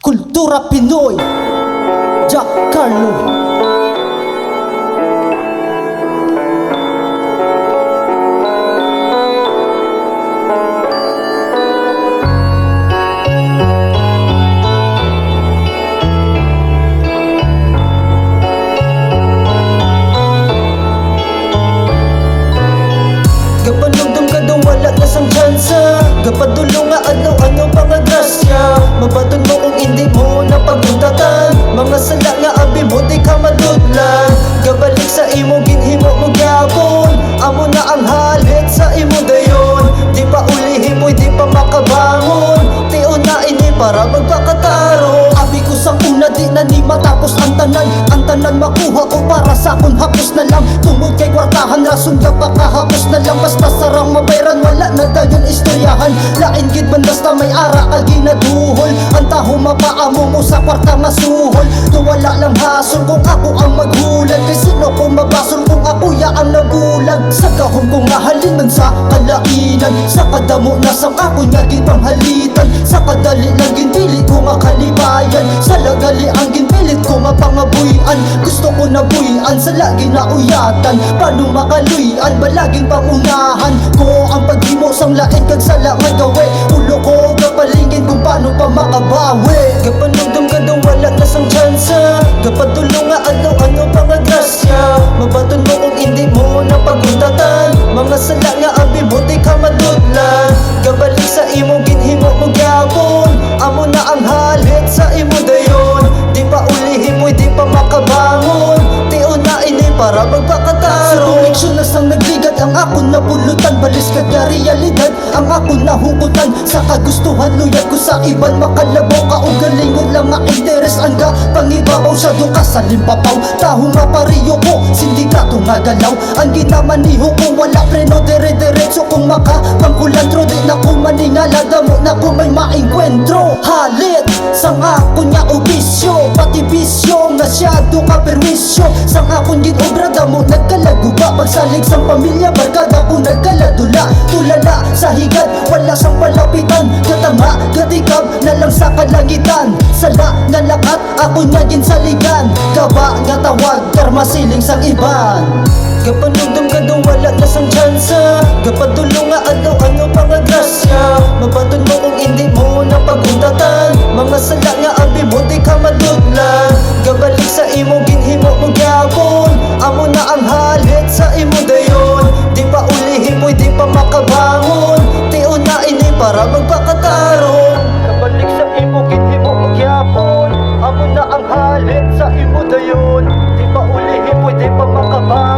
Kultura Pinoy, Jack Carlo. Kapanugdom ka daw wala na sang tsansa, kapadulo nga ano pang grasya. Mabaton mo kung hindi mo napagundatan, mga sala nga abi mo di ka madudlan. Kabalik sa imo ginhimo mo gyapon, amo na ang halit sa imo dayon. Di pa ulihin mo di pa makabangon, tion na ini para magpakataro. Abi ko sang una di na ni matapos ang tanan makuha ko para sa akong hapos na lang. Tungod kay kwartahan rason ka pakahapos na lang. Basta sarang mabayran wala na dayon istoryahan. Lain gid man basta may ara ka ginaduhol. Ang taho mapaamo mo sa kwarta masuhol. Tuwala lang hasol kung ako ang maghulan. Kay sino ko mabasol kung ako ya ang nabulag. Sa gahom kong mahalin man sa kalainan, sa kadamo na sang ako nga gipanghalitan. Sa kadali lang ginpili ko makalibayan, sa lagali ang ginpilit ko mapangabuyan. Gusto ko na buyan sa lagi na uyatan. Paano makaluyan balaging pangunahan ko ang paghimo sang lain kag sala nga gawe. Ulo ko kapalingin kung paano pa makabawi. Kapanugdom ka daw wala na sang tsansa, kapadulo nga ano pang grasya. Mabaton mo kung hindi mo napagundatan, mga sala nga abi mo di ka madudlan. Kabalik sa imo ginhimo mo gyapon, amo na ang halit sa imo dayon. Di pa ulihin mo di pa makabangon, tion na ini para magpakataro. Sa koneksyon na sang nagligat ang ako napulutan, balis ka ka realidad ang ako nahugutan. Sa kagustuhan luyag ko sa iban makalabaw ka o galingon lang nga interes ang ka pangibabaw. Sa duka sa limpapaw taho nga pariyo ko sindikato nga galaw. Ang ginamaniho ko wala preno dire-diretso kung maka pangkulantro. Di na ko maningala damo na ko may maengkwentro. Halit sang ako nya obisyo, pati bisyo nga siyado ka perwisyo. Sang akong ginobra damo nagkalaguba, pagsalig sang pamilya barkada ko nagkaladula. Tulala sa higad wala sang palapitan, katanga gatikab na lang sa kalangitan. Sala nga lakat ako nya ginsaligan, kaba nga tawag karma siling sang iban. Kapanugdom ka daw wala na sang tsansa, kapadulo nga ano pang grasya. Mabaton mo kung hindi mo napagundatan, mga sala nga abi mo di ka madudlan. Kabalik sa imo ginhimo mo gyapon, amo na ang halit sa imo dayon. Di pa ulihin mo di pa makabangon, tion na ini para magpakataro. Kabalik sa imo ginhimo mo gyapon, amo na ang halit sa imo dayon. Di pa ulihin mo di pa makabangon.